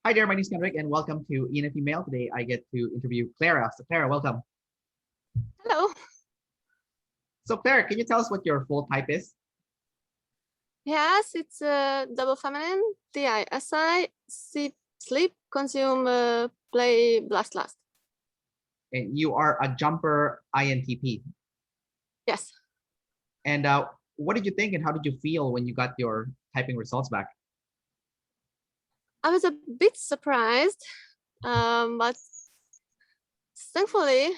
Hi there, my name is Kendrick, and welcome to ENFP Mail. Today, I get to interview Klara. So, Klara, welcome. Hello. So, Klara, can you tell us what your full type is? Yes, it's double feminine, Ti-Si, sleep, consume, play, blast, last. And you are a jumper INTP. Yes. And what did you think, and how did you feel when you got your typing results back? I was a bit surprised, but thankfully,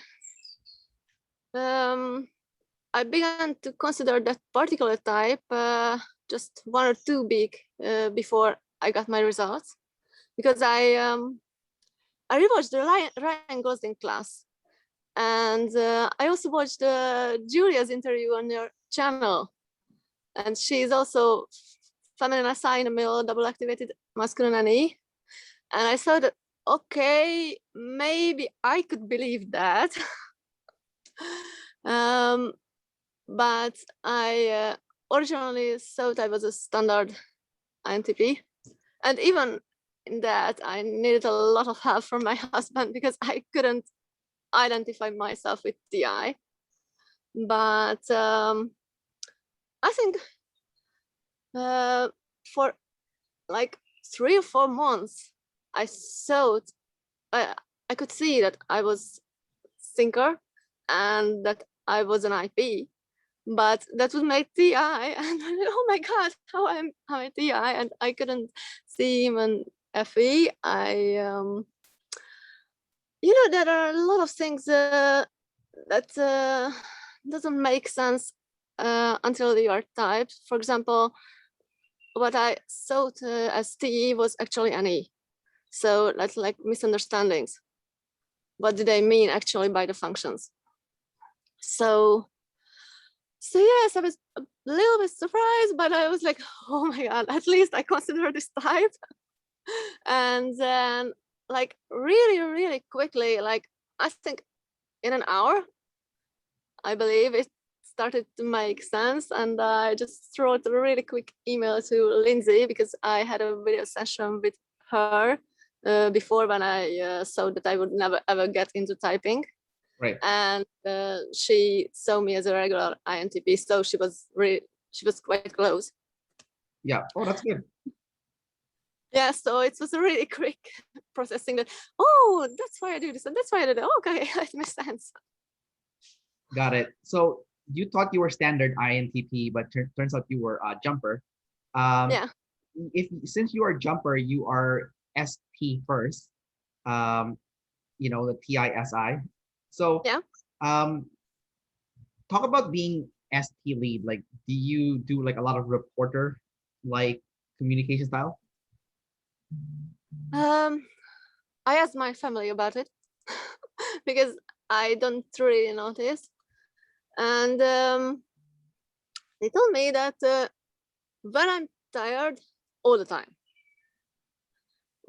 I began to consider that particular type just 1 or 2 weeks before I got my results, because I rewatched the Ryan Gosling class, and I also watched Julia's interview on your channel, and she's also feminine SI in a male double activated masculine NE, and I thought that, okay, maybe I could believe that. But I originally thought I was a standard INTP, and even in that I needed a lot of help from my husband because I couldn't identify myself with TI. But I think for like 3 or 4 months, I thought I could see that I was thinker and that I was an IP, but that was my TI, and oh my god, how I'm a TI, and I couldn't see even FE. There are a lot of things that doesn't make sense until you are typed. For example, what I thought as TE was actually NE. So that's like misunderstandings. What do they mean actually by the functions? So yes, I was a little bit surprised, but I was like, oh my god, at least I consider this type. And then like really quickly, like I think in an hour, I believe it started to make sense, and I just wrote a really quick email to Lindsay because I had a video session with her before, when I saw that I would never ever get into typing. Right. And she saw me as a regular INTP, so she was quite close. Yeah. Oh, that's good. Yeah, so it was a really quick processing that, oh, that's why I do this, and that's why I do that. Oh, okay, it makes sense. Got it. So you thought you were standard INTP, but turns out you were a jumper. Yeah. Since you are jumper, you are ST first. The TISI. So Yeah. Talk about being ST lead. Like, do you do like a lot of reporter like communication style? I asked my family about it because I don't really notice, and they told me that when I'm tired, all the time.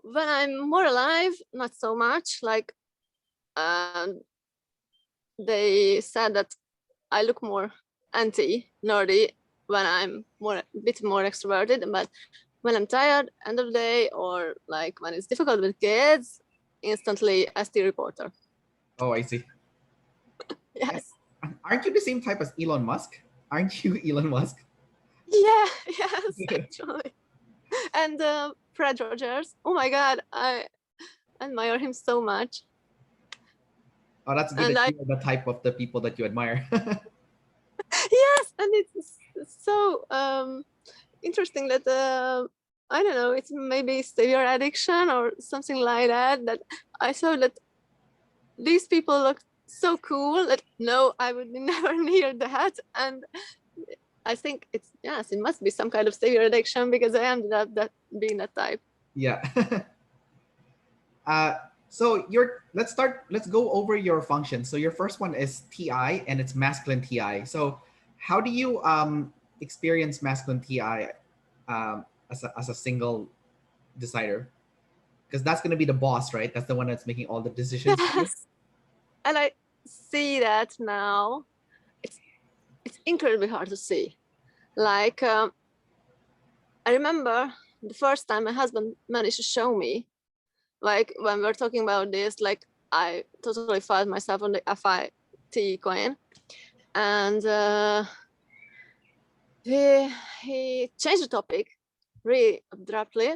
When I'm more alive, not so much. Like they said that I look more anti-nerdy when I'm a bit more extroverted, but when I'm tired, end of the day, or like when it's difficult with kids, instantly ST reporter. Oh, I see. Yes. Aren't you the same type as Elon Musk? Aren't you Elon Musk? Yeah, yes, actually. And Fred Rogers, oh my god, I admire him so much. Oh, that's good And that you are the type of the people that you admire. yes, and it's so interesting that I don't know, it's maybe severe addiction or something like that, that I saw that these people look so cool that no, I would be never near that. And I think it must be some kind of severe addiction, because I ended up being that type. Yeah. So let's go over your functions. So your first one is TI, and it's masculine TI. So how do you experience masculine TI as a single decider? Because that's going to be the boss, right? That's the one that's making all the decisions. Yes. And I see that now. It's incredibly hard to see. Like I remember the first time my husband managed to show me like when we're talking about this, like I totally found myself on the FIT coin, and he changed the topic really abruptly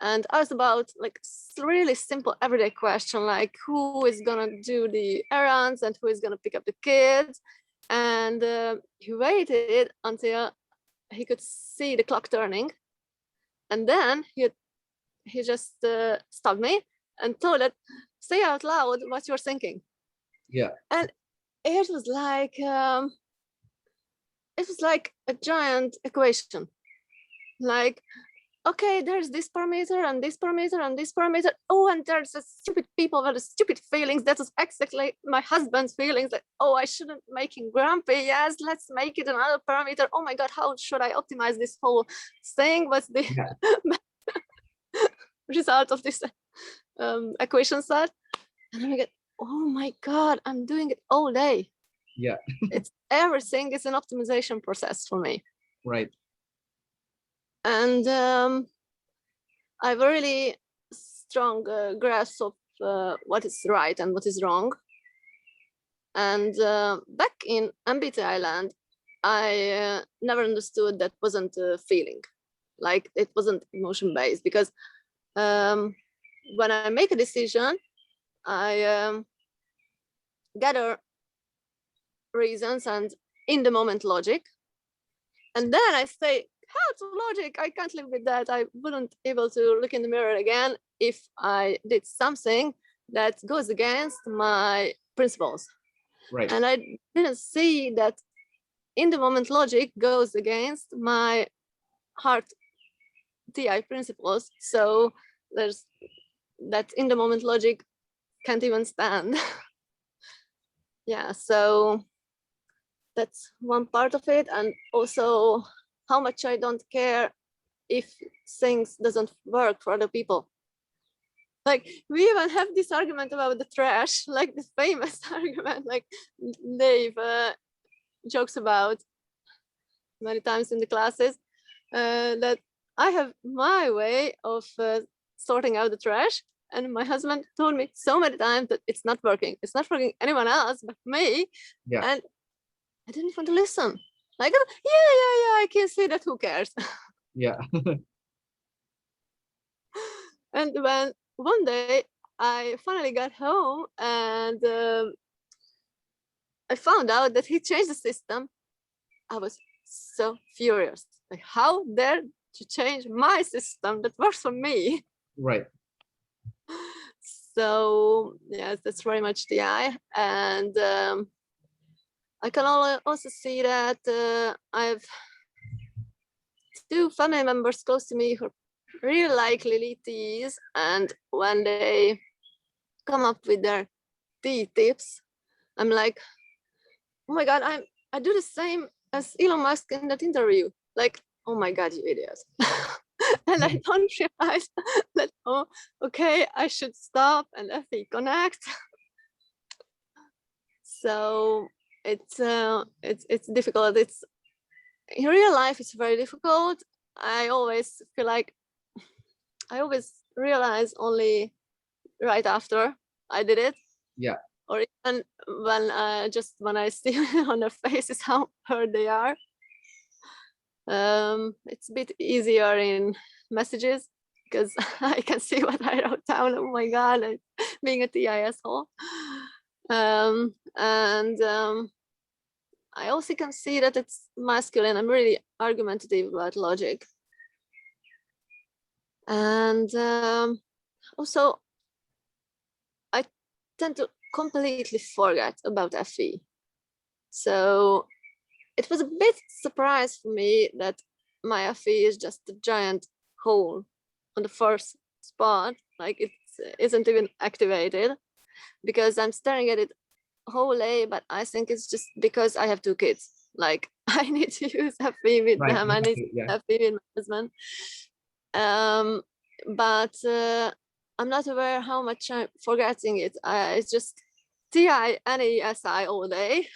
and asked about like really simple everyday question, like who is gonna do the errands and who is gonna pick up the kids. And he waited until he could see the clock turning, and then he just stopped me and told it, say out loud what you're thinking. Yeah. And it was like a giant equation. Like, okay, there's this parameter and this parameter and this parameter. Oh, and there's the stupid people with the stupid feelings. That was exactly my husband's feelings. Like, oh, I shouldn't make him grumpy. Yes, let's make it another parameter. Oh my God, how should I optimize this whole thing? What's the result of this equation set? And I'm like, oh my God, I'm doing it all day. Yeah. It's everything is an optimization process for me. Right. And I have a really strong grasp of what is right and what is wrong. And back in MBTI land, I never understood that wasn't a feeling, like it wasn't emotion based, because when I make a decision, I gather reasons and in the moment logic, and then I say, how to logic, I can't live with that. I wouldn't able to look in the mirror again if I did something that goes against my principles. Right. And I didn't see that in the moment logic goes against my heart TI principles. So there's that in the moment logic can't even stand. Yeah, so that's one part of it. And also how much I don't care if things doesn't work for other people. Like we even have this argument about the trash, like the famous argument, like Dave jokes about many times in the classes, that I have my way of sorting out the trash. And my husband told me so many times that it's not working. It's not working anyone else but me. Yeah. And I didn't want to listen. Like, yeah, I can see that, who cares? Yeah. And when one day I finally got home and I found out that he changed the system, I was so furious. Like, how dare to change my system that works for me? Right. So yes, that's very much the eye. And I can also see that I have 2 family members close to me who really like Liliths, and when they come up with their tea tips, I'm like, oh my God, I do the same as Elon Musk in that interview. Like, oh my God, you idiots. And I don't realize that, oh, okay, I should stop and FE connect. So it's difficult. It's in real life, it's very difficult. I always feel like I always realize only right after I did it. Yeah. Or even when I see on their faces how hurt they are. It's a bit easier in messages because I can see what I wrote down. Oh my God, I'm being a TI asshole. I also can see that it's masculine. I'm really argumentative about logic. And also, I tend to completely forget about FE. So it was a bit surprise for me that my FE is just a giant hole on the first spot, like it isn't even activated, because I'm staring at it whole day, but I think it's just because I have 2 kids. Like I need to use FE with them, I need FE with my husband. But I'm not aware how much I'm forgetting it. It's just TI, NESI all day.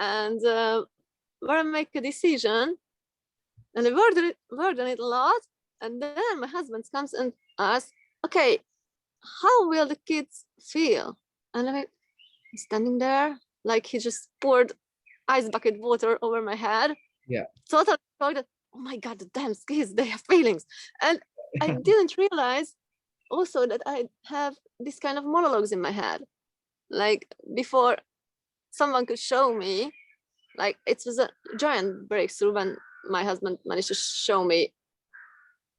And where I make a decision and I word on it a lot. And then my husband comes and asks, okay, how will the kids feel? And I'm standing there, like he just poured ice bucket water over my head. Yeah. Totally shocked. Oh my God, the damn kids, they have feelings. And I didn't realize also that I have this kind of monologues in my head. Like before someone could show me, like it was a giant breakthrough when my husband managed to show me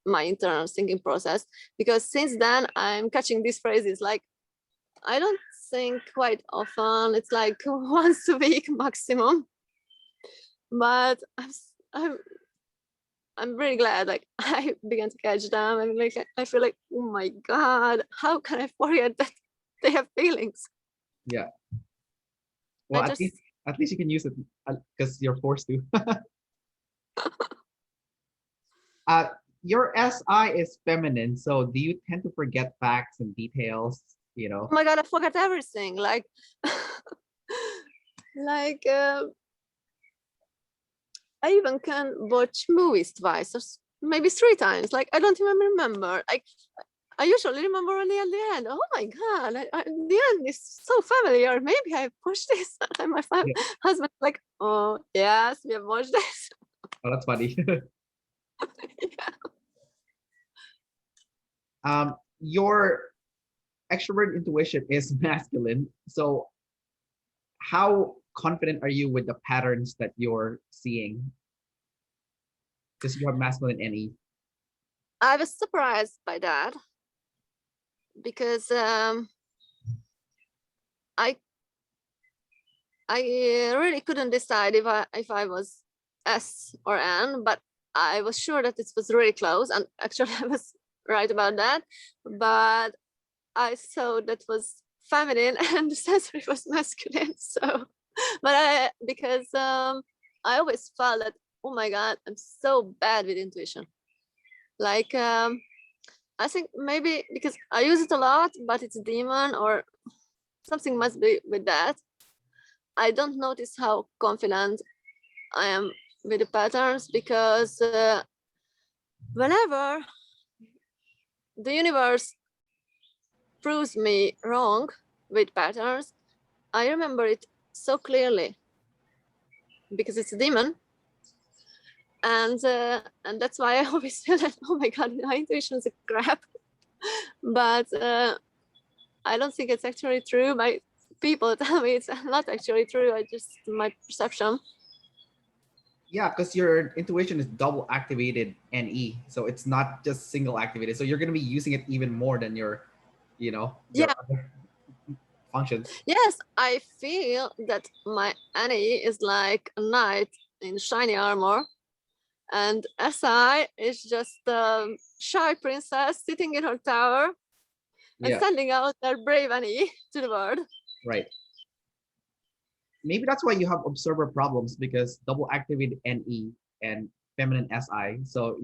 my internal thinking process, because since then I'm catching these phrases. Like I don't think quite often, it's like once a week maximum, but I'm really glad like I began to catch them, and like I feel like, oh my God, how can I forget that they have feelings? Yeah. Well, I at just least you can use it because you're forced to. Your SI is feminine, so do you tend to forget facts and details? You know. oh my God, I forgot everything. Like like I even can watch movies twice or maybe 3 times. Like I don't even remember. Like I usually remember only at the end. Oh my God, the end is so familiar. Maybe I watched this. And my Yeah. husband like, oh yes, we have watched this. Oh, that's funny. Yeah. Your extrovert intuition is masculine. So how confident are you with the patterns that you're seeing? Because you have masculine NE. I was surprised by that because I really couldn't decide if I was S or N, but I was sure that it was really close, and actually I was right about that. But I saw that was feminine and the sensory was masculine. So, but because I always felt that, oh my God, I'm so bad with intuition. Like I think maybe because I use it a lot, but it's a demon or something must be with that. I don't notice how confident I am with the patterns because whenever the universe proves me wrong with patterns, I remember it so clearly because it's a demon. And that's why I always feel that, oh my God, my intuition is a crap. But I don't think it's actually true. My people tell me it's not actually true. I just, my perception. Yeah, because your intuition is double activated NE. So it's not just single activated. So you're gonna be using it even more than your, your Yeah. other functions. Yes, I feel that my Annie is like a knight in shiny armor, and SI is just a shy princess sitting in her tower and Yeah, sending out their brave Annie to the world. right. Maybe that's why you have observer problems because double activated NE and feminine SI. So,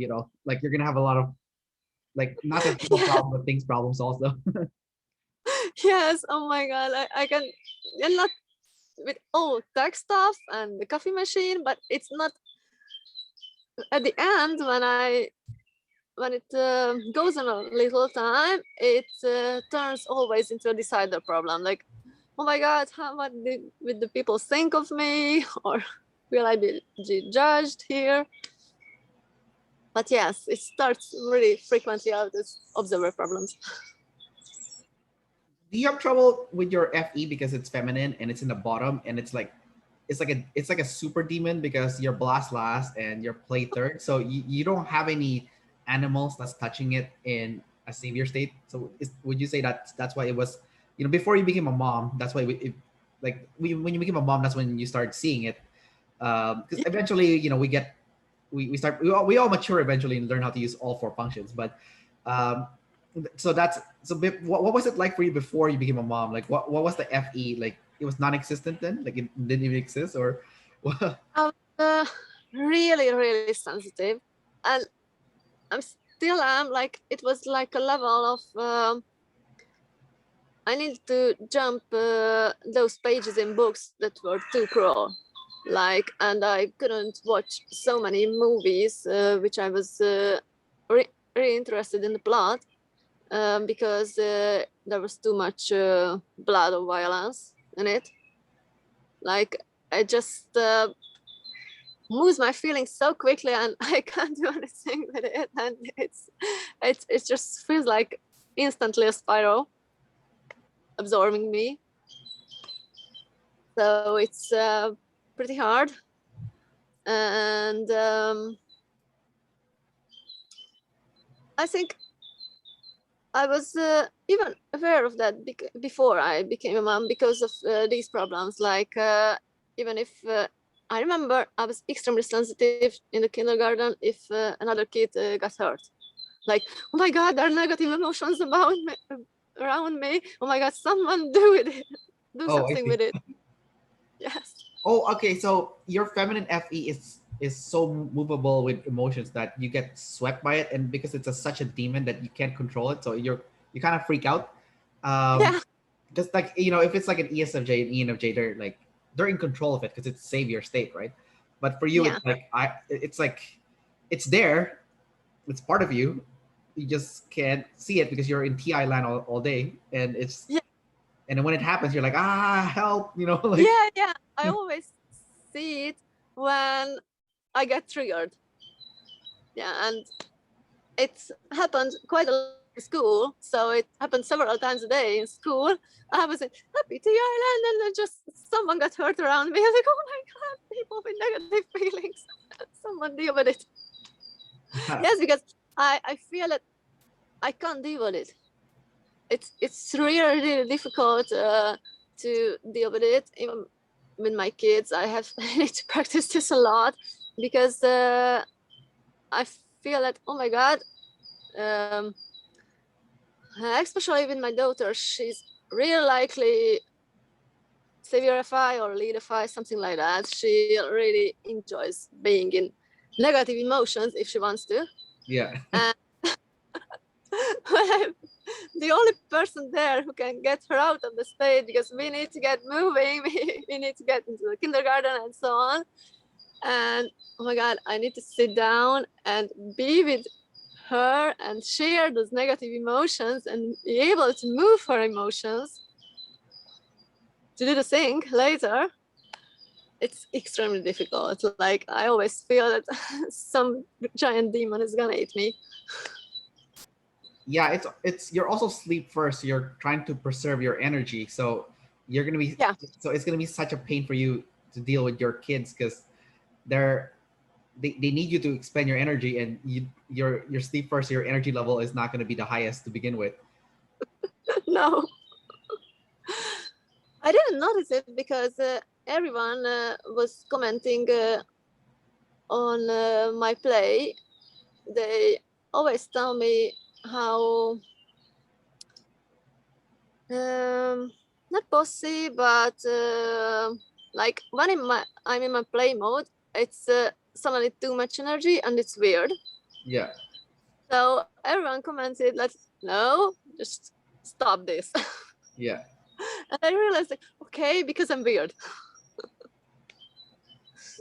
like you're gonna have a lot of like not just people Yeah. problem, but things problems also. Yes. Oh my God. I can, and not with all tech stuff and the coffee machine, but it's not at the end when it goes on a little time, it turns always into a decider problem. Like, oh my God, what will the people think of me? Or will I be judged here? But yes, it starts really frequently out as observer problems. Do you have trouble with your FE because it's feminine and it's in the bottom and it's like a super demon because you're blast last and you're play third. So you don't have any animals that's touching it in a savior state. So would you say that's why it was, before you became a mom, that's why when you became a mom, that's when you start seeing it. Because eventually, we all mature eventually and learn how to use all four functions. But um, what was it like for you before you became a mom? Like what was the FE like? It was non-existent then, like it didn't even exist, or what? I was really, really sensitive, and I'm still am. Like it was like a level of I need to jump those pages in books that were too cruel. Like, and I couldn't watch so many movies which I was really interested in the plot because there was too much blood or violence in it. Like I just moves my feelings so quickly and I can't do anything with it, and it just feels like instantly a spiral absorbing me. So it's pretty hard, and I think I was even aware of that before I became a mom because of these problems. Like even if I remember I was extremely sensitive in the kindergarten if another kid got hurt. Like, oh my God, there are negative emotions around me. Oh my God, someone do Oh, I something see. with it. Yes. Oh, okay. So your feminine FE is so movable with emotions that you get swept by it, and because it's such a demon that you can't control it, so you kind of freak out. Yeah. Just like if it's like an ESFJ and ENFJ, they're in control of it because it's savior state, right? But for you, Yeah. it's like it's there, it's part of you. You just can't see it because you're in TI land all day, and Yeah. and then when it happens, you're like, help, like. Yeah. Yeah. I always see it when I get triggered. Yeah. And it's happened quite a lot in school. So it happened several times a day in school. I was in happy tea island and then just someone got hurt around me. I was like, oh my God, people with negative feelings. Someone deal with it. Yes, because I feel that I can't deal with it. It's really, really difficult to deal with it. Even with my kids, I need to practice this a lot because I feel that, oh my God, especially with my daughter, she's really likely severe FI or lead FI, something like that. She really enjoys being in negative emotions if she wants to. Yeah. And I'm the only person there who can get her out of the stage because we need to get moving, we need to get into the kindergarten and so on. And oh my God, I need to sit down and be with her and share those negative emotions and be able to move her emotions to do the thing later. It's extremely difficult. Like I always feel that some giant demon is gonna eat me. Yeah, it's you're also sleep first. So you're trying to preserve your energy, so Yeah. it's gonna be such a pain for you to deal with your kids because they need you to expend your energy, and your sleep first. Your energy level is not going to be the highest to begin with. No, I didn't notice it because everyone was commenting on my play. They always tell me how not bossy, but like when I'm in my play mode, it's suddenly too much energy and it's weird. Yeah. So everyone commented, "Let's no, just stop this." Yeah. And I realized, like, okay, because I'm weird.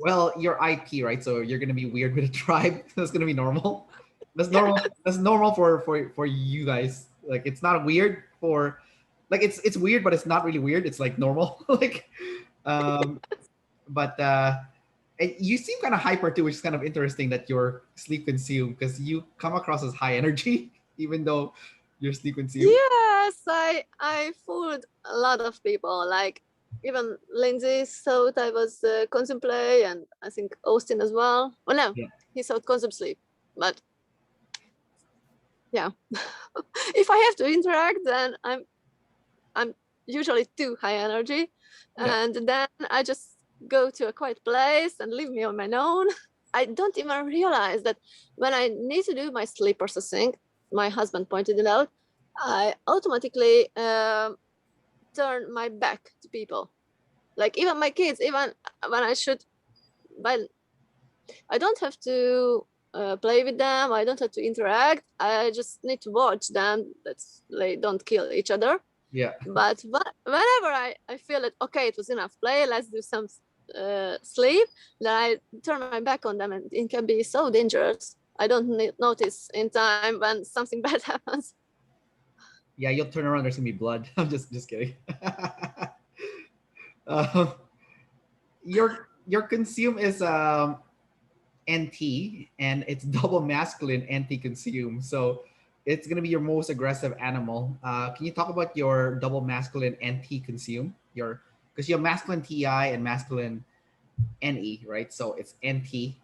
Well, you're IP, right? So you're gonna be weird with a tribe. That's gonna be normal. That's Yeah. normal. That's normal for you guys. Like it's not weird for, like it's weird, but it's not really weird. It's like normal. like, um, but and you seem kind of hyper too, which is kind of interesting that you're sleep consumed because you come across as high energy, even though you're sleep consumed. Yes, I fooled a lot of people. Like even Lindsay thought I was contemplate, and I think Austin as well. Well, no, Yeah. he thought concept sleep, but yeah. If I have to interact, then I'm usually too high energy, Yeah. and then I just go to a quiet place and leave me on my own. I don't even realize that when I need to do my sleep processing, my husband pointed it out, I automatically turn my back to people. Like even my kids, even when I should, but I don't have to play with them. I don't have to interact. I just need to watch them. That they don't kill each other. Yeah. But whenever I feel that, okay, it was enough play, let's do some sleep, then I turn my back on them, and it can be so dangerous. I don't notice in time when something bad happens. Yeah, you'll turn around, there's gonna be blood. I'm just kidding. um, your consume is NT, and it's double masculine NT consume. So it's gonna be your most aggressive animal. Can you talk about your double masculine NT consume? Your because you have masculine TI and masculine NE, right? So it's NT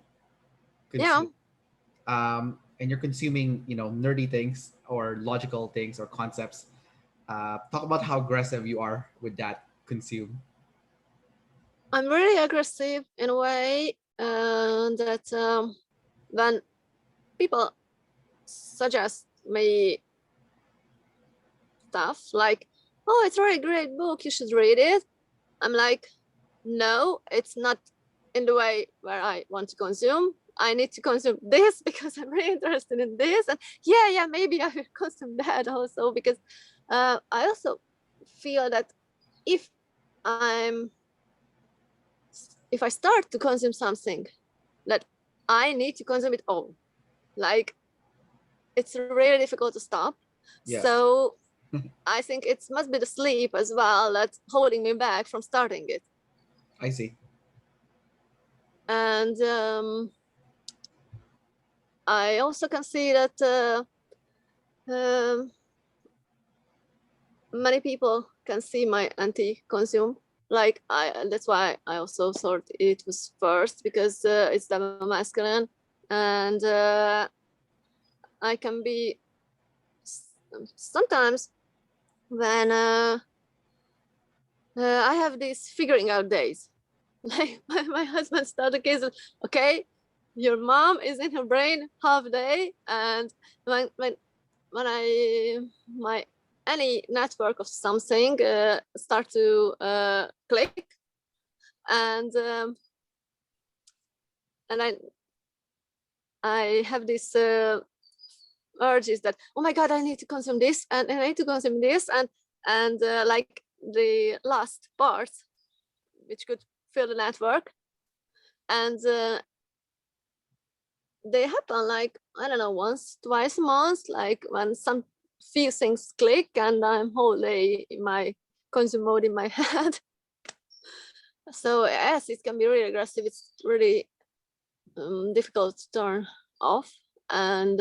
Yeah, consume. And you're consuming, nerdy things or logical things or concepts. Talk about how aggressive you are with that consume. I'm really aggressive in a way that when people suggest me stuff like, oh, it's a really great book, you should read it. I'm like, no, it's not in the way where I want to consume. I need to consume this because I'm really interested in this. And yeah, maybe I will consume that also because I also feel that if if I start to consume something, that I need to consume it all. Like it's really difficult to stop. Yeah. So I think it must be the sleep as well that's holding me back from starting it. I see. And I also can see that many people can see my anti-consume. Like that's why I also thought it was first because it's double masculine, and I can be sometimes when I have these figuring out days. Like my husband started cases. Okay, your mom is in her brain half day, and when my any network of something start to click, and I have this urges that, oh my god, I need to consume this and I need to consume this, and like the last part which could fill the network, and they happen like, I don't know, once twice a month, like when some few things click and I'm whole day in my consume mode in my head. So yes, it can be really aggressive. It's really difficult to turn off, and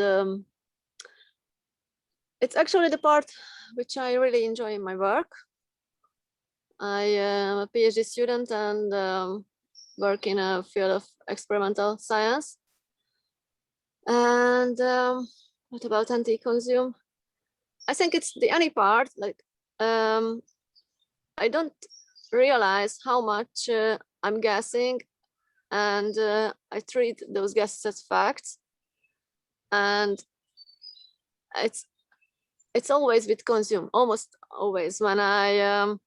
it's actually the part which I really enjoy in my work. I am a PhD student and work in a field of experimental science. And what about anti-consume? I think it's the any part. Like I don't realize how much I'm guessing, and I treat those guesses as facts. And it's always with consume, almost always when I,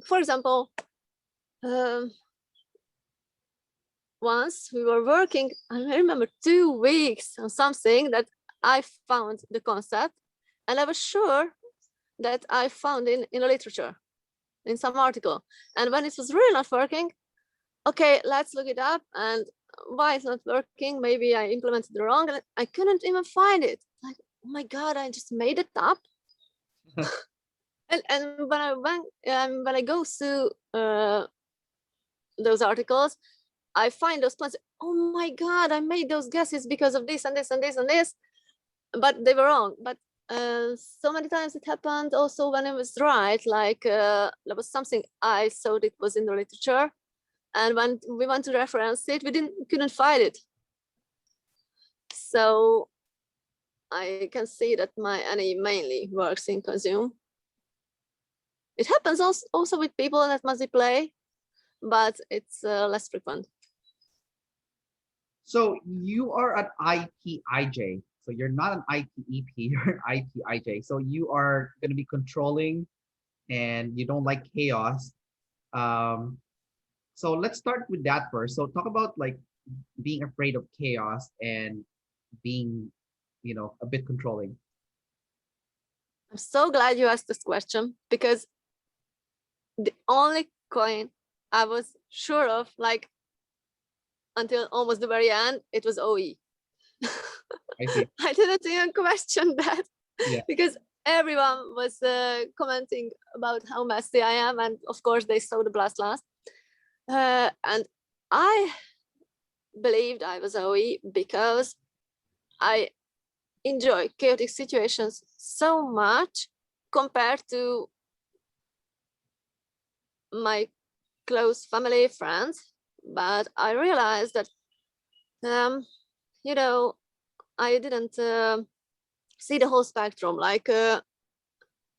for example, once we were working, and I remember 2 weeks on something that I found the concept, and I was sure that I found in the literature, in some article. And when it was really not working, okay, let's look it up. And why it's not working? Maybe I implemented it wrong, and I couldn't even find it. Like, oh my god, I just made it up. And when I go through those articles, I find those points. Oh my god, I made those guesses because of this and this and this and this, but they were wrong. But so many times it happened also when it was right. Like there was something I thought it was in the literature, and when we want to reference it, we couldn't find it. So I can see that my NE mainly works in consume. It happens also with people that multiply, but it's less frequent. So you are an ITIJ. So you're not an ITEP, you're an ITIJ. So you are going to be controlling and you don't like chaos. Um, so let's start with that first. So talk about like being afraid of chaos and being, a bit controlling. I'm so glad you asked this question, because the only coin I was sure of, like until almost the very end, it was OE. I see. I didn't even question that. Yeah. Because everyone was commenting about how messy I am, and of course they saw the blast last. And I believed I was OE because I enjoy chaotic situations so much compared to my close family, friends. But I realized that, you know, I didn't see the whole spectrum. Like,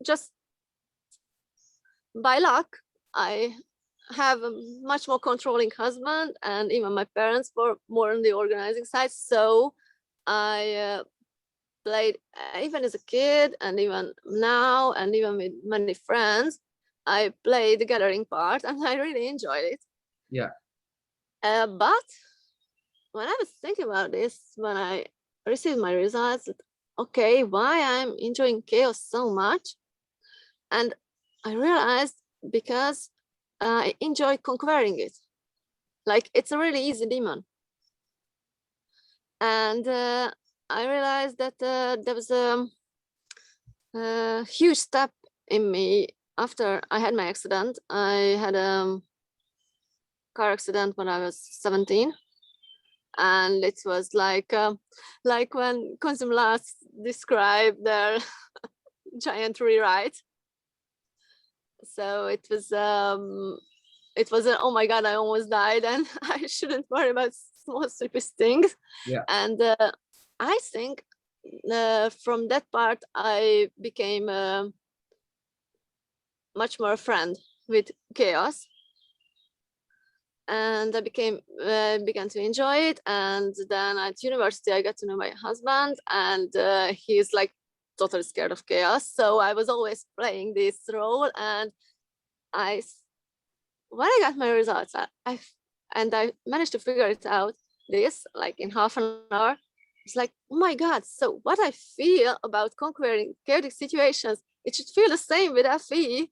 just by luck, I have a much more controlling husband, and even my parents were more on the organizing side. So I played, even as a kid, and even now, and even with many friends, I played the gathering part, and I really enjoyed it. Yeah. But when I was thinking about this, when I received my results, okay, why I'm enjoying chaos so much? And I realized because I enjoy conquering it. Like, it's a really easy demon. And I realized that there was a huge step in me after I had my accident. I had a car accident when I was 17. And it was like when Consumer Last described their giant rewrite. So it was oh my God, I almost died, and I shouldn't worry about small stupid things. Yeah. And I think from that part I became much more a friend with chaos, and I began to enjoy it. And then at university I got to know my husband, and he's like totally scared of chaos. So I was always playing this role, and when I got my results, I managed to figure it out this like in half an hour. It's like, oh my God, so what I feel about conquering chaotic situations, it should feel the same with FE.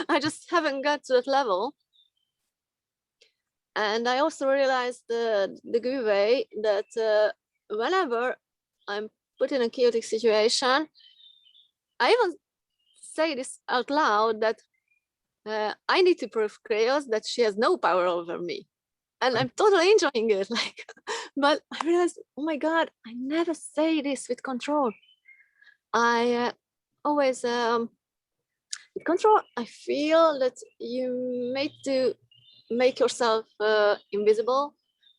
I just haven't got to that level. And I also realized the good way that whenever I'm put in a chaotic situation, I even say this out loud, that I need to prove chaos that she has no power over me. And I'm totally enjoying it. Like, but I realized, oh my God, I never say this with control. I always, with control, I feel that you need to make yourself invisible.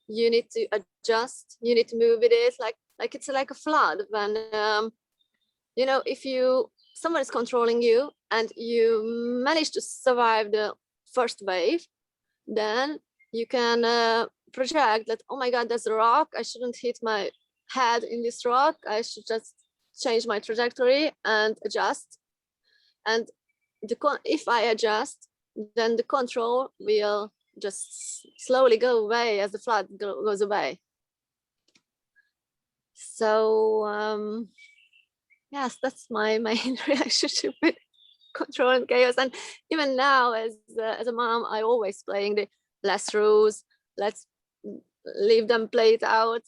You need to adjust. You need to move with it. Like it's like a flood. When if someone is controlling you and you manage to survive the first wave, then you can project that, oh my God, there's a rock. I shouldn't hit my head in this rock. I should just change my trajectory and adjust. And if I adjust, then the control will just slowly go away as the flood goes away. So yes, that's my main relationship with control and chaos. And even now, as a mom, I always playing the less rules. Let's leave them play it out.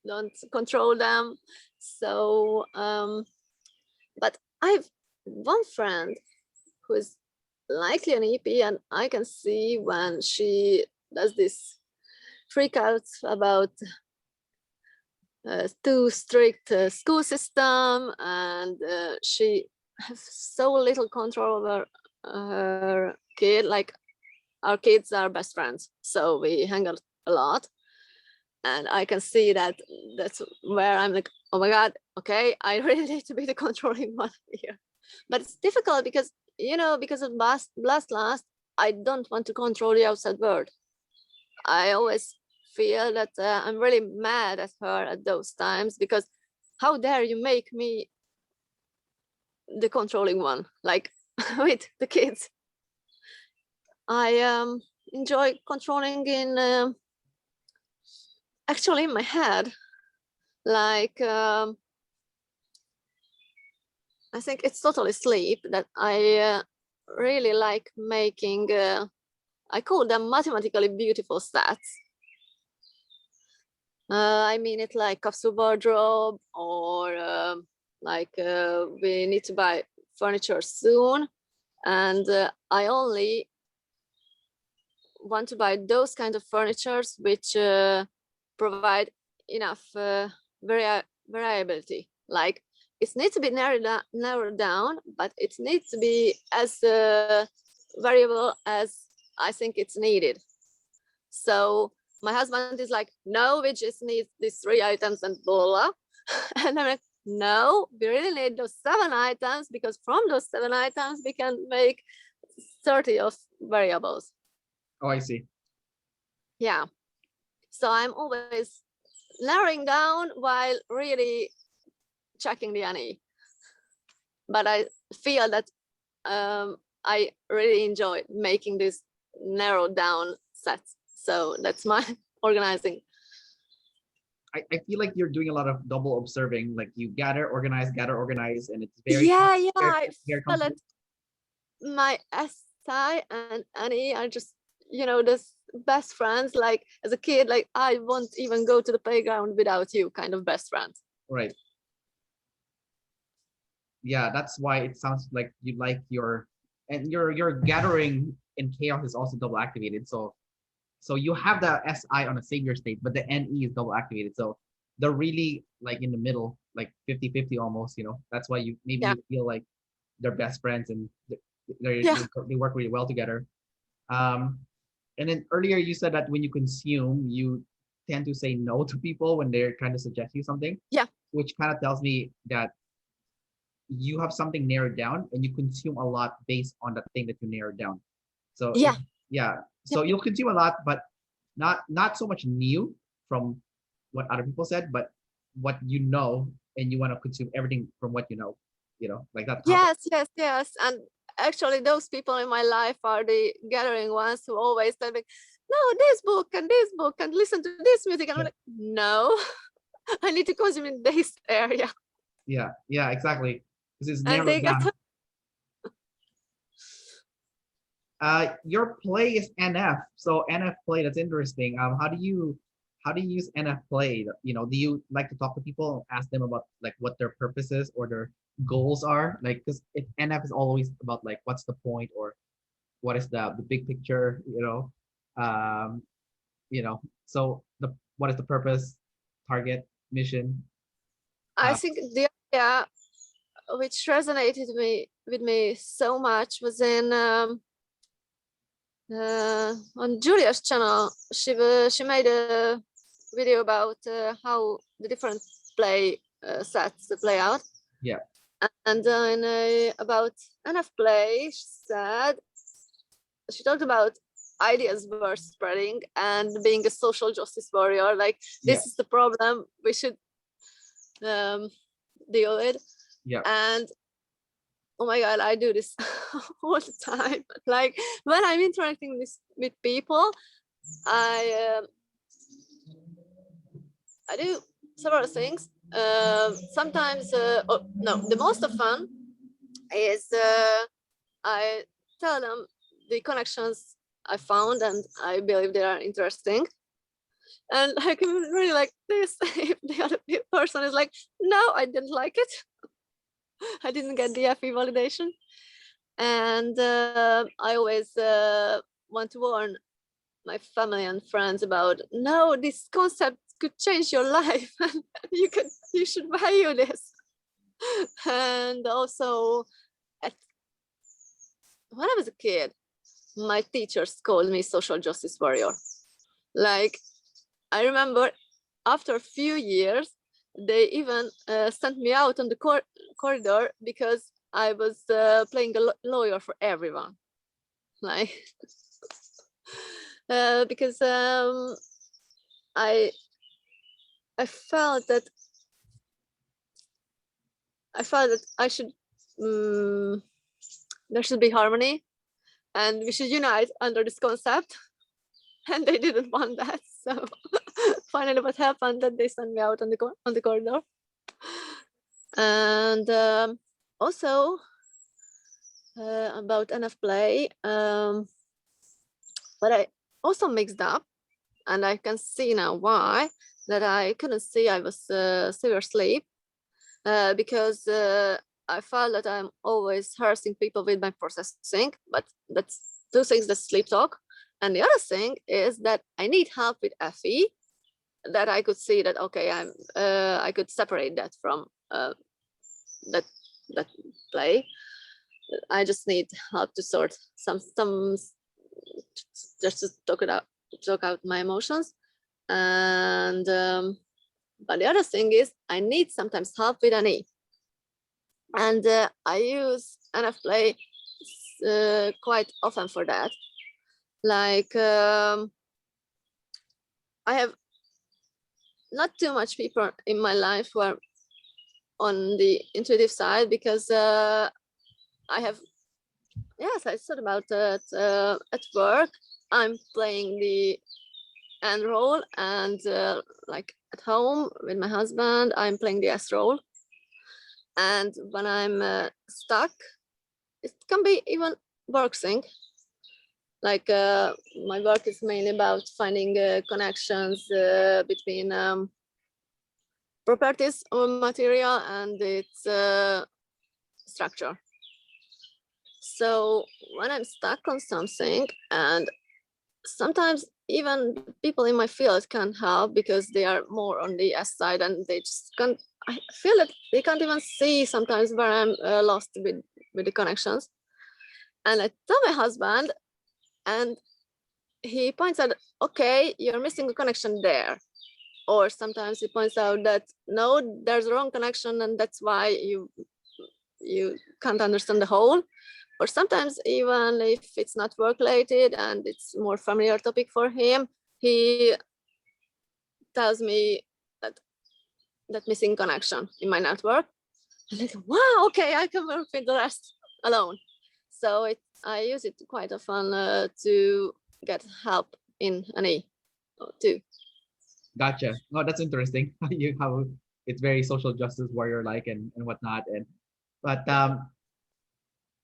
Don't control them. So, but I've one friend who is likely an EP, and I can see when she does this freakouts about too strict school system, and she has so little control over her kid. Like, our kids are best friends, so we hang out a lot, and I can see that that's where I'm like, oh my God, okay, I really need to be the controlling one here. But it's difficult because because of blast last, I don't want to control the outside world. I always feel that I'm really mad at her at those times, because how dare you make me the controlling one, like with the kids. I enjoy controlling in actually in my head. Like, I think it's totally sleep that I really like making, I call them mathematically beautiful stats. I mean it like capsule wardrobe, or like we need to buy furniture soon, and I only want to buy those kind of furnitures which provide enough variability. Like it needs to be narrowed down, but it needs to be as variable as I think it's needed. So my husband is like, no, we just need these 3 items and blah, blah. And I'm like, no, we really need those 7 items, because from those 7 items, we can make 30 of variables. Oh, I see. Yeah. So I'm always narrowing down while really checking the NE. But I feel that I really enjoy making these narrowed down sets. So that's my organizing. I feel like you're doing a lot of double observing, like you gather, organize, and it's very I very feel that my SI and NE are just, you know, this best friends. Like as a kid, like I won't even go to the playground without you, kind of best friends. Right. Yeah, that's why it sounds like you like your gathering in chaos is also double activated. So you have the SI on a savior state, but the NE is double activated. So they're really like in the middle, like 50-50 almost, you know. That's why you maybe you feel like they're best friends and they work really well together. And then earlier you said that when you consume, you tend to say no to people when they're trying to suggest you something. Yeah. Which kind of tells me that you have something narrowed down and you consume a lot based on the thing that you narrowed down. So so you'll consume a lot, but not so much new from what other people said, but what you know, and you want to consume everything from what you know, like that. Yes. And actually those people in my life are the gathering ones who always tell me, no, this book and listen to this music. And I'm like, no, I need to consume in this area. Yeah, exactly. This is And they narrowed got your play is NF. So NF play, that's interesting. How do you use NF play? You know, do you like to talk to people, ask them about like what their purposes or their goals are? Like, because NF is always about like what's the point or what is the big picture, so what is the purpose, target, mission? I think the idea which resonated with me so much was in on Julia's channel. She made a video about how the different play sets play out. Yeah. And about NF play, she talked about ideas were spreading and being a social justice warrior. Like this is the problem we should deal with. Yeah. And oh my God, I do this all the time. Like when I'm interacting with people, I do several things. Sometimes, the most of fun is I tell them the connections I found and I believe they are interesting. And I can really like this if the other person is like, no, I didn't like it. I didn't get the FE validation. And I always want to warn my family and friends about, no, this concept could change your life. You should value this. And also, when I was a kid, my teachers called me social justice warrior. Like, I remember after a few years, they even sent me out on the corridor because I was playing a lawyer for everyone. Like, because I felt that I should there should be harmony, and we should unite under this concept. And they didn't want that, so finally, what happened that they sent me out on the corridor. And also about NF play, but I also mixed up, and I can see now why that I couldn't see. I was severe asleep, because I felt that I'm always harassing people with my processing, but that's two things that sleep talk. And the other thing is that I need help with FE, that I could see that, okay, I could separate that from that play. I just need help to sort some just to talk out my emotions. And but the other thing is I need sometimes help with an E. And I use NF Play quite often for that. Like I have not too much people in my life who are on the intuitive side, because I have, yes, I thought about that at work. I'm playing the N role, and like at home with my husband, I'm playing the S role. And when I'm stuck, it can be even work thing. Like my work is mainly about finding connections between properties of material and its structure. So when I'm stuck on something, and sometimes even people in my field can't help because they are more on the S side, and they just can't, I feel that they can't even see sometimes where I'm lost with the connections. And I tell my husband, and he points out, okay, you're missing a connection there. Or sometimes he points out that, no, there's a wrong connection, and that's why you can't understand the whole. Or sometimes even if it's not work related and it's more familiar topic for him, he tells me that missing connection in my network. And I go, wow, okay, I can work with the rest alone. So I use it quite often to get help in an E too. Gotcha. Oh, that's interesting. How it's very social justice warrior like and whatnot. But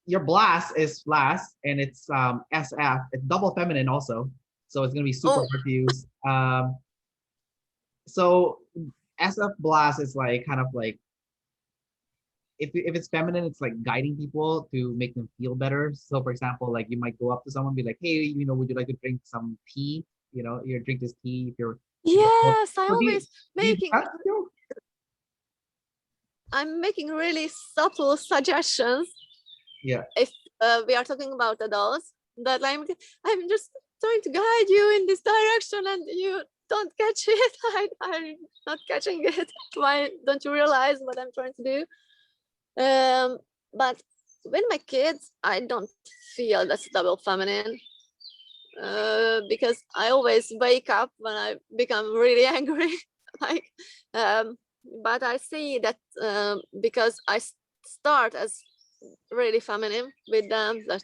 your blast is blast, and it's SF. It's double feminine also, so it's gonna be super hard to use. So SF blast is like kind of like, if it's feminine, it's like guiding people to make them feel better. So for example, like you might go up to someone, be like, hey, would you like to drink some tea? You drink this tea if you're. Yes, I So always do you making. do that? I'm making really subtle suggestions. Yeah. If we are talking about adults, that I'm just trying to guide you in this direction, and you don't catch it. I'm not catching it. Why don't you realize what I'm trying to do? But with my kids, I don't feel that's double feminine. Because I always wake up when I become really angry. Like, but I see that because I start as really feminine with them, the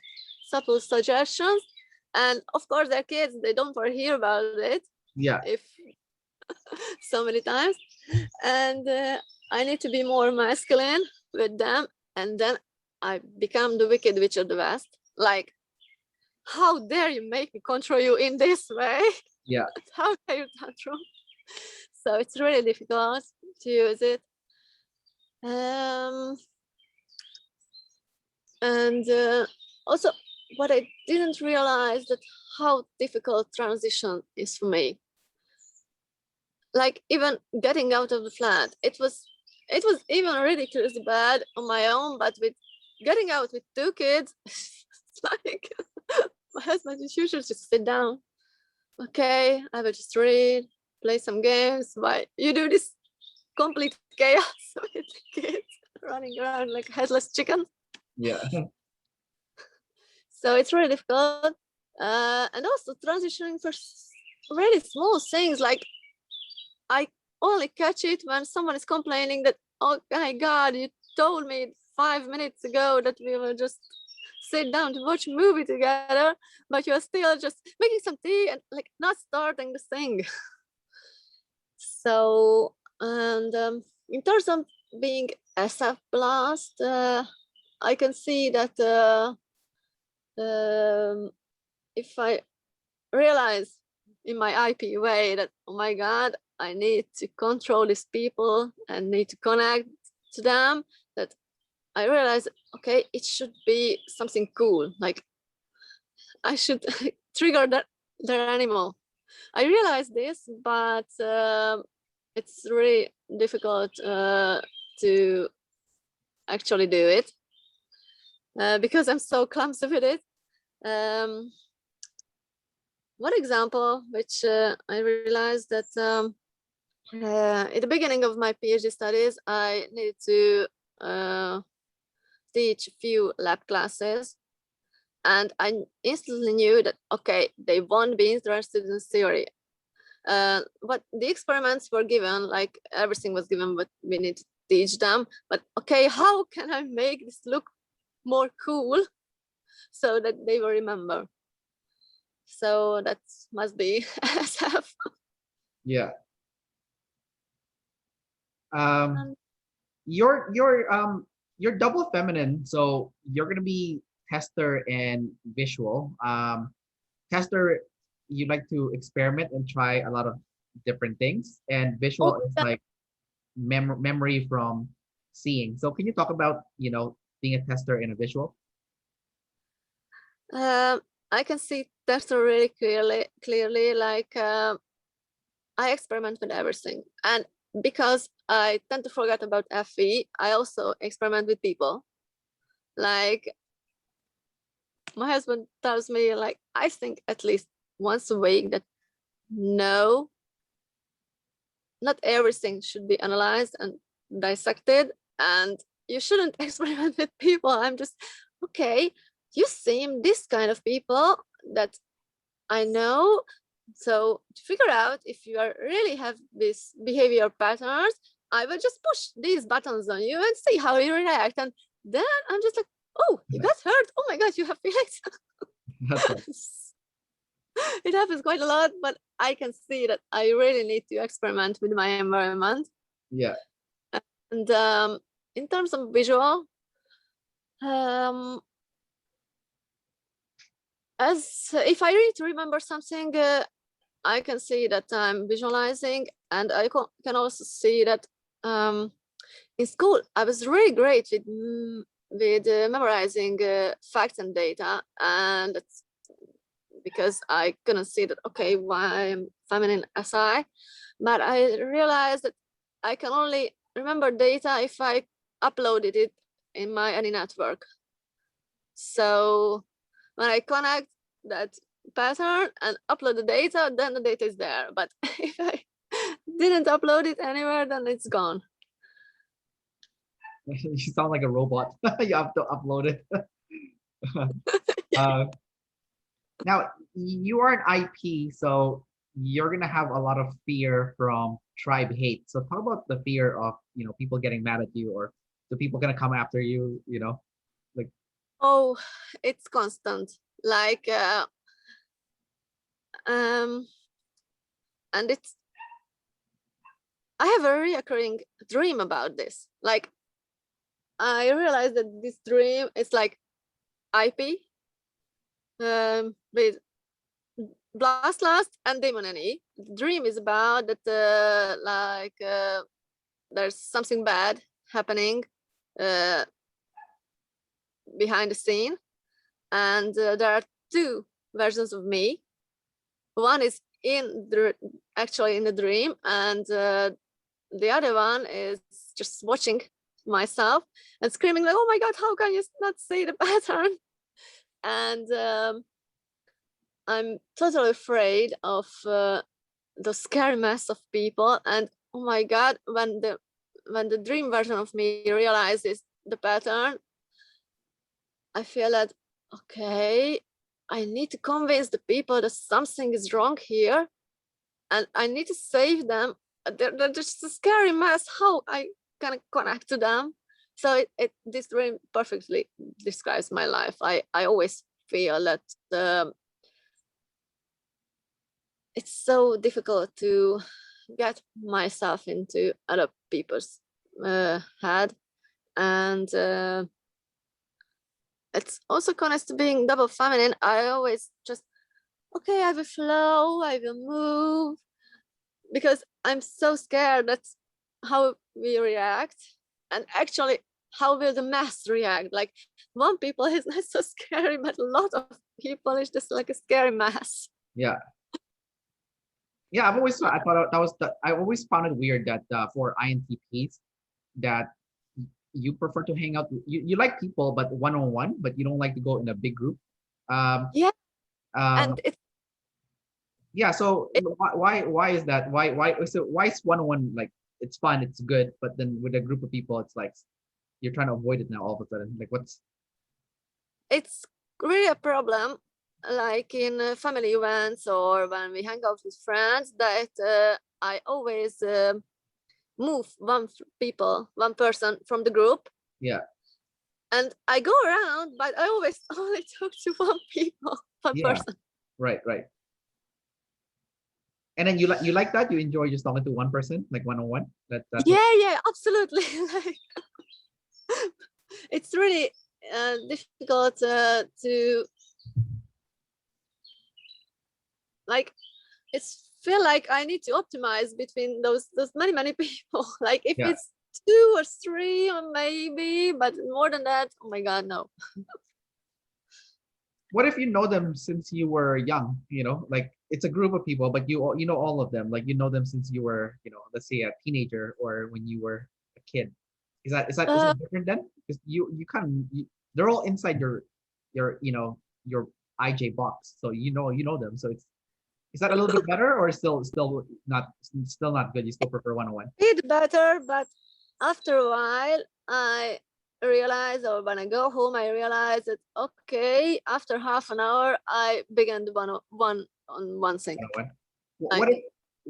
subtle suggestions, and of course their kids, they don't want to hear about it. Yeah. If so many times, and I need to be more masculine with them, and then I become the wicked witch of the west. Like, how dare you make me control you in this way? Yeah. How dare you tantrum? So it's really difficult to use it. And also, what I didn't realize that how difficult transition is for me. Like, even getting out of the flat, it was even ridiculously bad on my own, but with getting out with two kids, it's like my husband is usually just sit down. Okay, I will just read, play some games. Why you do this complete chaos with the kids running around like headless chicken? Yeah. So it's really difficult. And also transitioning for really small things, like I only catch it when someone is complaining that, oh my God, you told me 5 minutes ago that we will just sit down to watch a movie together, but you're still just making some tea and like not starting the thing. So, and in terms of being SF blast, I can see that if I realize in my IP way that, oh my God, I need to control these people and need to connect to them that I realized, okay, it should be something cool. Like I should trigger their animal. I realized this, but it's really difficult to actually do it because I'm so clumsy with it. One example, which I realized that at the beginning of my PhD studies, I needed to teach a few lab classes. And I instantly knew that, okay, they won't be interested in theory. But the experiments were given, like everything was given, but we need to teach them. But okay, how can I make this look more cool so that they will remember? So that must be SF. Yeah. You're double feminine, so you're gonna be tester and visual. Tester, you like to experiment and try a lot of different things, and visual Oh, is like memory from seeing. So can you talk about, being a tester and a visual? I can see tester really clearly. Like I experiment with everything, and because I tend to forget about FE, I also experiment with people. Like my husband tells me, like, I think at least once a week that no, not everything should be analyzed and dissected, and you shouldn't experiment with people. I'm just, okay, you seem this kind of people that I know. So to figure out if you are really have these behavior patterns, I will just push these buttons on you and see how you react. And then I'm just like, oh, you got hurt. Oh my God, you have feelings. That's right. It happens quite a lot, but I can see that I really need to experiment with my environment. Yeah. And in terms of visual, as if I need to remember something, I can see that I'm visualizing, and I can also see that in school I was really great with memorizing facts and data, and that's because I couldn't see that, okay, why I'm feminine SI, but I realized that I can only remember data if I uploaded it in my any network. So when I connect that pattern and upload the data, then the data is there. But if I didn't upload it anywhere, then it's gone. You sound like a robot. You have to upload it. uh, Now, you are an IP, so you're gonna have a lot of fear from tribe hate. So talk about the fear of, people getting mad at you, or the people gonna come after you, like. Oh, it's constant. Like, and it's, I have a recurring dream about this. Like, I realized that this dream is like IP with Blast Last and Demon NE. The dream is about that there's something bad happening behind the scene, and there are two versions of me. One is actually in the dream, and the other one is just watching myself and screaming like, oh my God, how can you not see the pattern? And I'm totally afraid of the scary mass of people. And oh my God, when the dream version of me realizes the pattern, I feel that, okay, I need to convince the people that something is wrong here, and I need to save them. They're just a scary mess. How I can connect to them? So this dream perfectly describes my life. I always feel that it's so difficult to get myself into other people's head, and it's also connected to being double feminine. I always just, okay, I will flow, I will move, because I'm so scared that's how we react. And actually, how will the mass react? Like one people is not so scary, but a lot of people is just like a scary mass. Yeah. Yeah, I always found it weird that for INTPs that you prefer to hang out. You like people, but one-on-one, but you don't like to go in a big group. Um, Yeah, um, and it yeah. So why is that? Why is one-on-one like it's fun, it's good, but then with a group of people, it's like you're trying to avoid it now all of a sudden. Like what's it's really a problem, like in family events or when we hang out with friends, that I always move one person from the group, yeah and I go around, but I always only talk to one yeah person. right. And then you like that you enjoy just talking to one person like one-on-one. That's what. Yeah, absolutely. Like, it's really difficult to like. It's feel like I need to optimize between those many people. Like if Yeah. it's 2 or 3 or maybe, but more than that, oh my god, no. What if you know them since you were young? You know, like it's a group of people, but you know all of them. Like you know them since you were, let's say a teenager or when you were a kid. Is Uh, that different then? Because you kind of they're all inside your IJ box, so you know them. So is that a little bit better or still not good? You still prefer one-on-one? bit better, but after a while I realize, or when I go home I realize that okay, after half an hour I began the one thing. One-on-one. What Like, if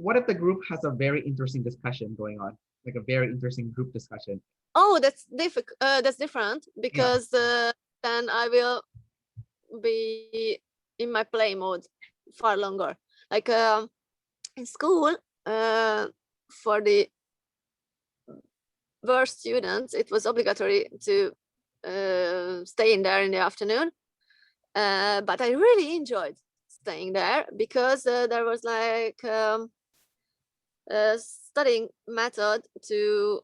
what if the group has a very interesting discussion going on, like a very interesting group discussion? oh, that's difficult. That's different Yeah. because then I will be in my play mode far longer. Like in school, for the worst students, it was obligatory to stay in there in the afternoon. But I really enjoyed staying there because there was like a studying method to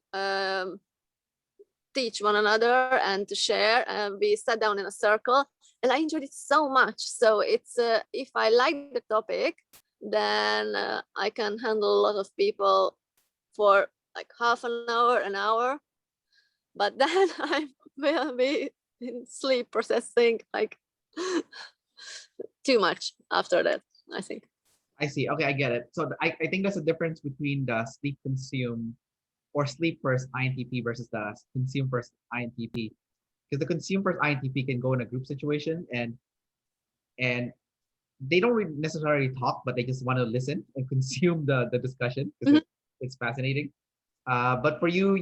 teach one another and to share. And we sat down in a circle, and I enjoyed it so much. So it's if I like the topic, then I can handle a lot of people for like half an hour, an hour. But then I will be in sleep processing like too much after that, I think. I see. Okay, I get it. So I think there's a difference between the sleep consume or sleep first INTP versus the consume first INTP. Because the consume first INTP can go in a group situation and they don't really necessarily talk, but they just want to listen and consume the discussion because it's fascinating. But for you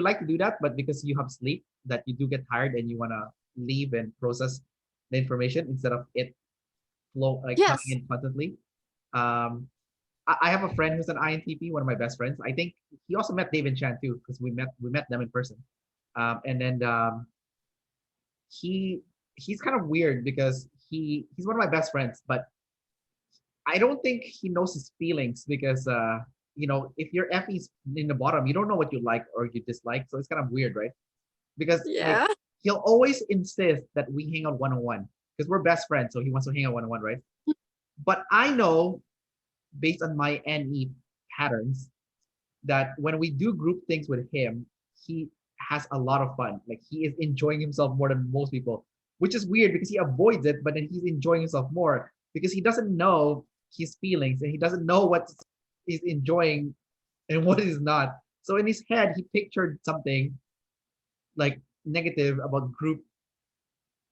like to do that, but because you have sleep, that you do get tired and you want to leave and process the information instead of it flow like coming Yes. in constantly. Um, I have a friend who's an INTP, one of my best friends. I think he also met Dave and Chan too, because we met them in person. And then he's kind of weird because he's one of my best friends, but I don't think he knows his feelings because if your FE's in the bottom, you don't know what you like or you dislike. So it's kind of weird, right? Because like Yeah. he'll always insist that we hang out one-on-one because we're best friends, so he wants to hang out one-on-one, right? But I know based on my NE patterns that when we do group things with him, he has a lot of fun. Like he is enjoying himself more than most people, which is weird because he avoids it, but then he's enjoying himself more because he doesn't know his feelings and he doesn't know what he's enjoying and what is not. So in his head, he pictured something like negative about group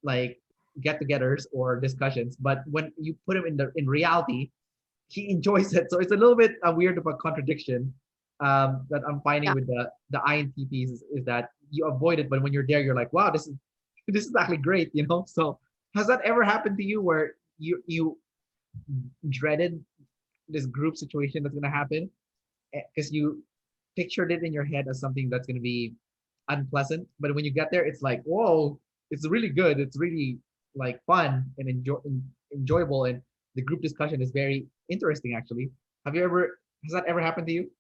like get-togethers or discussions, but when you put him in reality, he enjoys it. So it's a little bit weird of a contradiction that I'm finding Yeah. with the INTPs is that you avoid it, but when you're there, you're like, wow, this is actually great, So has that ever happened to you where you dreaded this group situation that's gonna happen because you pictured it in your head as something that's gonna be unpleasant, but when you get there, it's like, whoa, it's really good. It's really like fun and enjoyable, and the group discussion is very interesting. Actually, has that ever happened to you?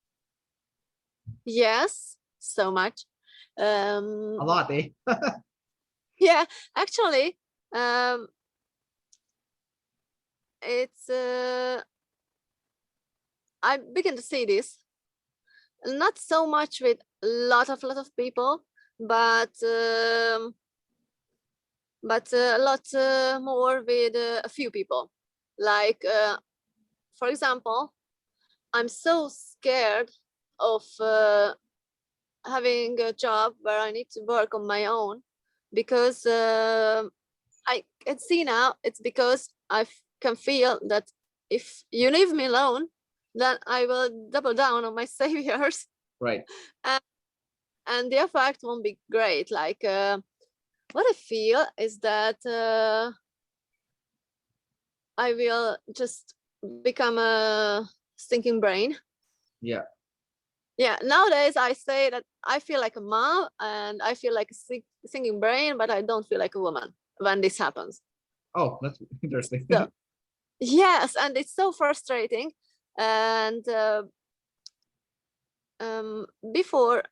Yes, so much. A lot, eh? Yeah, actually, it's I begin to see this not so much with a lot of people, but a lot more with a few people. Like, for example, I'm so scared of having a job where I need to work on my own, because I can see now it's because I can feel that if you leave me alone, then I will double down on my saviors, Right. and the effect won't be great. Like, what I feel is that I will just become a stinking brain. Yeah. Yeah, nowadays I say that I feel like a mom and I feel like a singing brain, but I don't feel like a woman when this happens. Oh, that's interesting. So, yes, and it's so frustrating. And before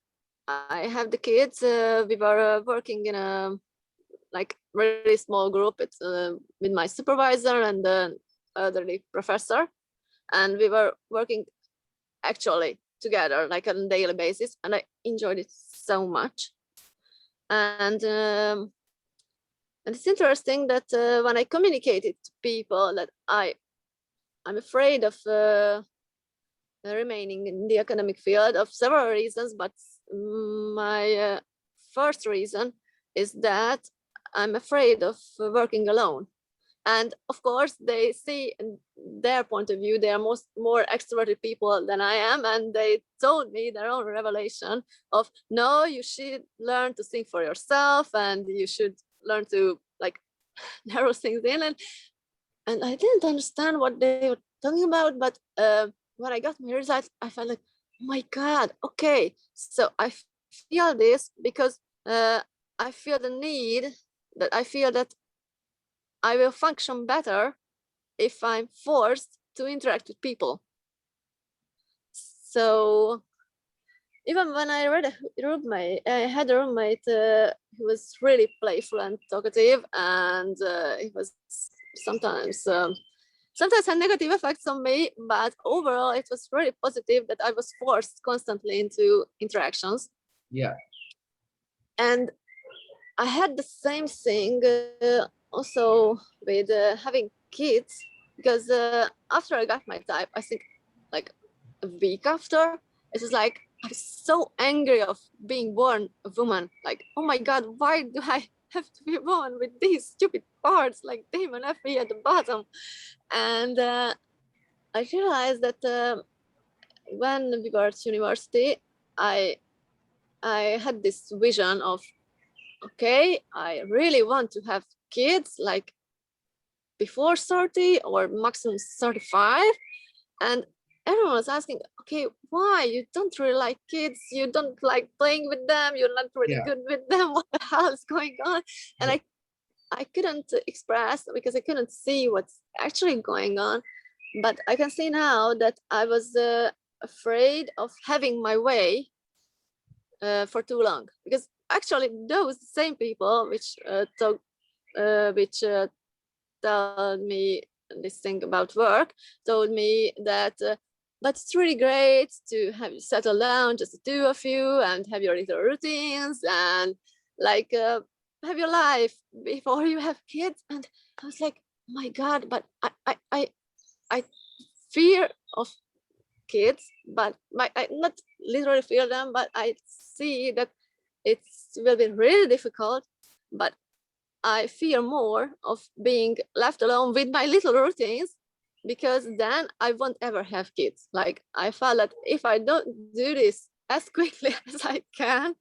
I have the kids, we were working in a like really small group. It's with my supervisor and the elderly professor, and we were working actually together like on a daily basis, and I enjoyed it so much. And it's interesting that when I communicated to people that I'm afraid of remaining in the academic field of several reasons, but my first reason is that I'm afraid of working alone. And of course, they see in their point of view, they are more extroverted people than I am. And they told me their own revelation of, no, you should learn to think for yourself and you should learn to like narrow things in. And I didn't understand what they were talking about. But when I got my results, I felt like, oh my God, okay. So I feel this because I feel the need that I feel that I will function better if I'm forced to interact with people. So even when I had a roommate who was really playful and talkative, and he was sometimes had negative effects on me, but overall it was really positive that I was forced constantly into interactions. Yeah. And I had the same thing also with having kids, because after I got my type, I think like a week after, it was like I was so angry of being born a woman. Like, oh my God, why do I have to be born with these stupid parts like Demon FE at the bottom? And I realized that when we were at university, I had this vision of, okay, I really want to have kids like before 30 or maximum 35. And everyone was asking, okay, why? You don't really like kids. You don't like playing with them. You're not really good with them. What the hell is going on? And I couldn't express because I couldn't see what's actually going on. But I can see now that I was afraid of having my way for too long, because actually those same people which told me this thing about work told me that but it's really great to have you settle down, just the two of you, and have your little routines and like have your life before you have kids. And I was like, oh my God, but I fear of kids, but I not literally fear them, but I see that it will be really difficult. But I fear more of being left alone with my little routines, because then I won't ever have kids. Like, I felt that if I don't do this as quickly as I can,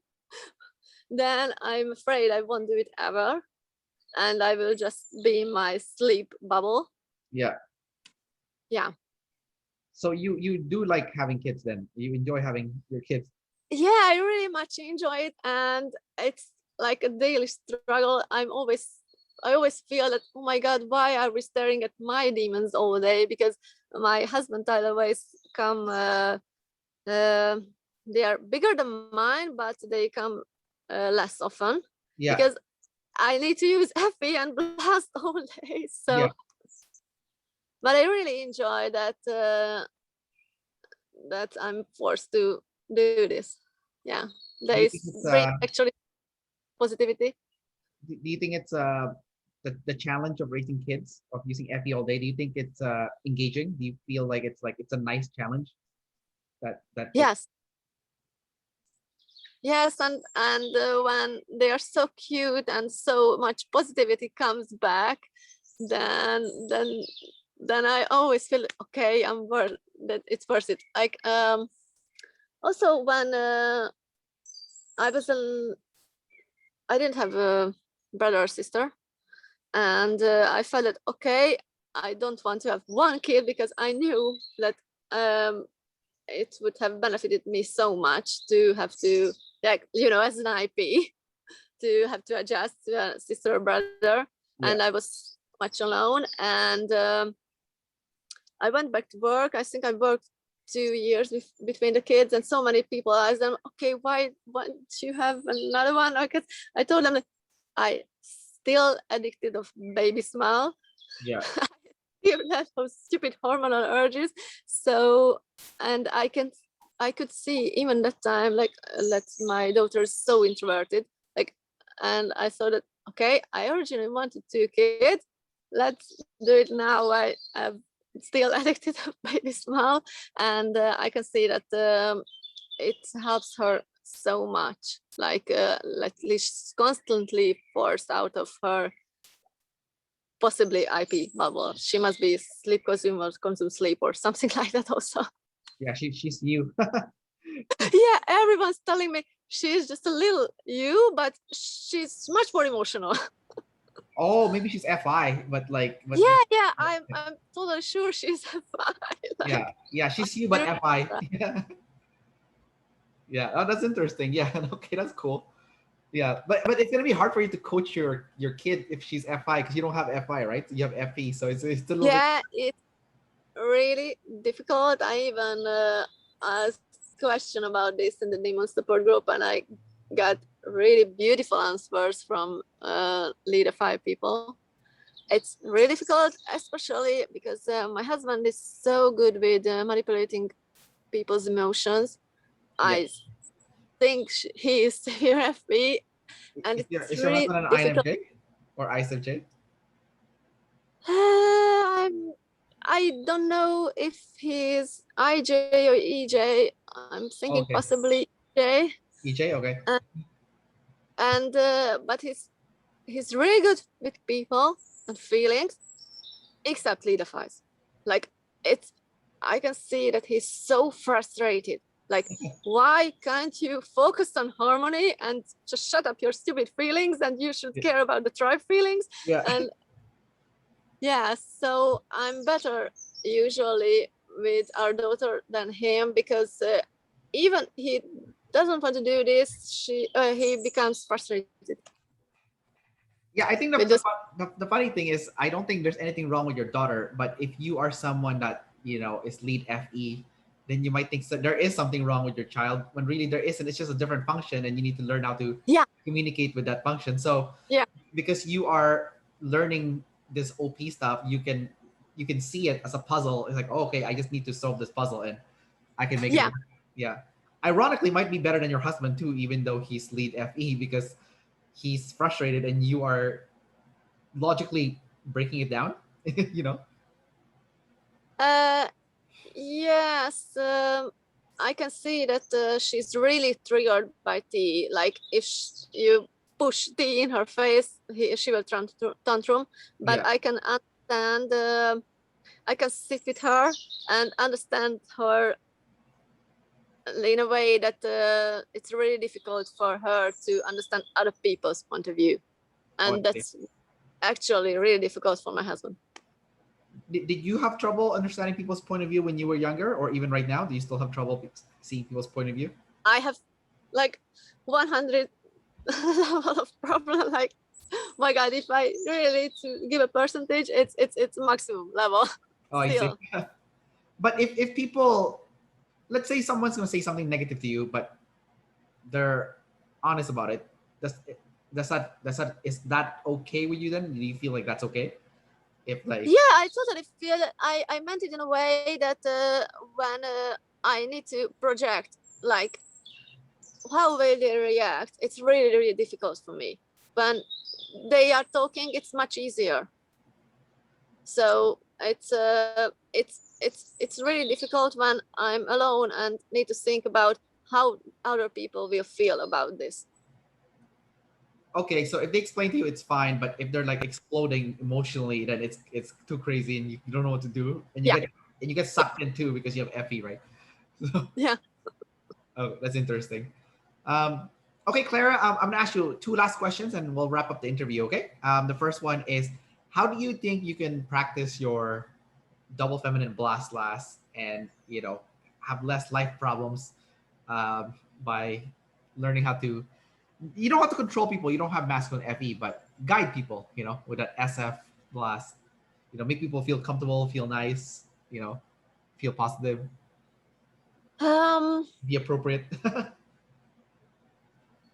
then I'm afraid I won't do it ever, and I will just be in my sleep bubble. Yeah. Yeah. So you do like having kids then? You enjoy having your kids? Yeah, I really much enjoy it, and it's like a daily struggle. I always feel that, oh my God, why are we staring at my demons all day? Because my husband always come, they are bigger than mine, but they come less often Yeah. because I need to use FE and blast all day. So, Yeah. but I really enjoy that that I'm forced to do this. Yeah, Do there you is think it's bring actually positivity. do you think it's the challenge of raising kids of using FE all day? Do you think it's engaging? Do you feel like it's a nice challenge that it, Yes, yes, and when they are so cute and so much positivity comes back, then I always feel okay. I'm worth that it's worth it. Like also when I was I didn't have a brother or sister, and I felt that okay, I don't want to have one kid because I knew that it would have benefited me so much to have to, like, you know, as an IP to have to adjust to a sister or brother, yeah. and I was much alone, and I went back to work. I think I worked 2 years between the kids, and so many people asked them, okay, why don't you have another one? Because I told them that I still addicted of baby smile. Yeah. Even have those stupid hormonal urges. So, and I could see even that time, like that my daughter is so introverted, like, and I thought that, okay, I originally wanted 2 kids. Let's do it now. I am still addicted to baby smile, and I can see that it helps her so much. Like, at least constantly forced out of her possibly IP bubble. She must be sleep consumer, consume sleep or something like that also. Yeah, she's you. Yeah, everyone's telling me she's just a little you, but she's much more emotional. Oh, maybe she's FI, but like, Yeah, I'm totally sure she's fine. yeah, Like, yeah, she's you, but FI. Yeah, yeah. Oh, that's interesting. Yeah, okay, that's cool. Yeah, but it's gonna be hard for you to coach your kid if she's FI because you don't have FI, right? You have FE, so it's a little bit. yeah, it's really difficult. I even asked question about this in the demon support group, and I got really beautiful answers from leader 5 people. It's really difficult, especially because my husband is so good with manipulating people's emotions. Yeah. I think he is severe FB, and it's Is your really husband an difficult. INFJ or ISFJ? I don't know if he's IJ or EJ. I'm thinking Okay, possibly EJ. EJ. Okay. Uh, and but he's really good with people and feelings, except leader 5. Like, it's, I can see that he's so frustrated. Like, why can't you focus on harmony and just shut up your stupid feelings, and you should care about the tribe feelings? Yeah. And yeah, so I'm better usually with our daughter than him because even he doesn't want to do this, he becomes frustrated Yeah, I think with this. the funny thing is I don't think there's anything wrong with your daughter, but if you are someone that is lead FE, then you might think there is something wrong with your child when really there isn't. It's just a different function, and you need to learn how to Yeah, communicate with that function. So yeah, because you are learning this OP stuff, you can see it as a puzzle. It's like, oh, okay, I just need to solve this puzzle and I can make it yeah. work. Yeah. Ironically, might be better than your husband too, even though he's lead FE because he's frustrated and you are logically breaking it down. you know. Uh, yes, I can see that she's really triggered by tea. Like, if you push tea in her face, she will tantrum. But Yeah. I can understand. I can sit with her and understand her in a way that it's really difficult for her to understand other people's point of view, Oh, I and see. that's actually really difficult for my husband. Did you have trouble understanding people's point of view when you were younger, or even right now? Do you still have trouble seeing people's point of view? I have like 100 level of problem. Like, my God, if I really to give a percentage, it's maximum level. Oh, I see. Still, But if people, let's say someone's going to say something negative to you, but they're honest about it, does does that is that okay with you then? Do you feel like that's okay? If like Yeah, I totally feel it. I meant it in a way that when I need to project like how will they react, it's really, really difficult for me. When they are talking, it's much easier. So it's really difficult when I'm alone and need to think about how other people will feel about this. okay, so if they explain to you, it's fine. But if they're like exploding emotionally, then it's too crazy and you don't know what to do, and Yeah. you get sucked in too because you have FE, right? So, Yeah. oh, that's interesting. Um, okay, Clara, I'm gonna ask you two last questions and we'll wrap up the interview. Okay. The first one is, how do you think you can practice your double feminine blast last and have less life problems by learning how to you don't have to control people. You don't have masculine FE, but guide people, with that SF blast, make people feel comfortable, feel nice, feel positive, be appropriate.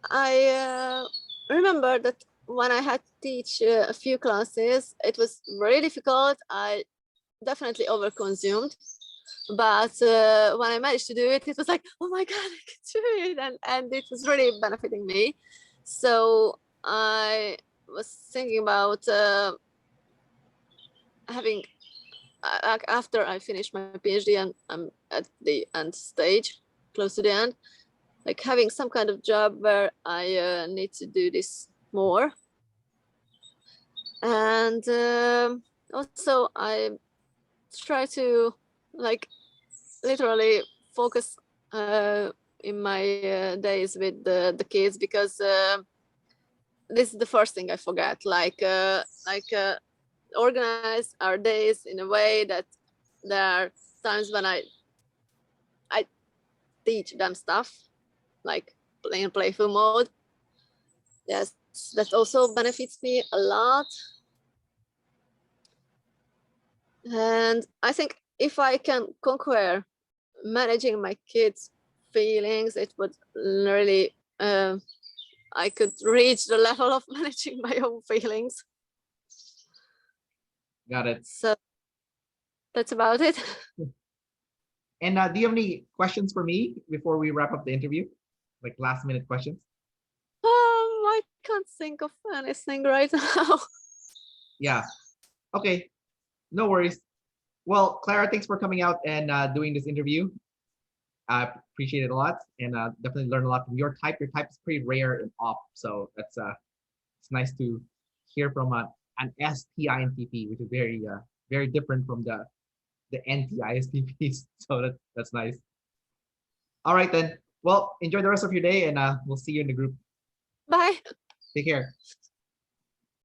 I remember that when I had to teach a few classes, it was very difficult. I definitely overconsumed, but when I managed to do it, it was like, oh my god, I can do it, and it was really benefiting me. So I was thinking about having after I finished my PhD and I'm at the end stage, close to the end, like having some kind of job where I need to do this more. And also I try to like literally focus in my days with the kids, because this is the first thing I forget, like organize our days in a way that there are times when I teach them stuff, like in playful mode. Yes, that also benefits me a lot. And I think if I can conquer managing my kids' feelings, it would really, I could reach the level of managing my own feelings. Got it. So that's about it. And do you have any questions for me before we wrap up the interview? Like last minute questions? I can't think of anything right now. Yeah. Okay. No worries. Well, Clara, thanks for coming out and doing this interview. I appreciate it a lot, and definitely learned a lot from your type. Your type is pretty rare in op, so that's it's nice to hear from an STINTP, which is very different from the NTISTPs. So that's nice. All right then. Well, enjoy the rest of your day, and we'll see you in the group. Bye. Take care.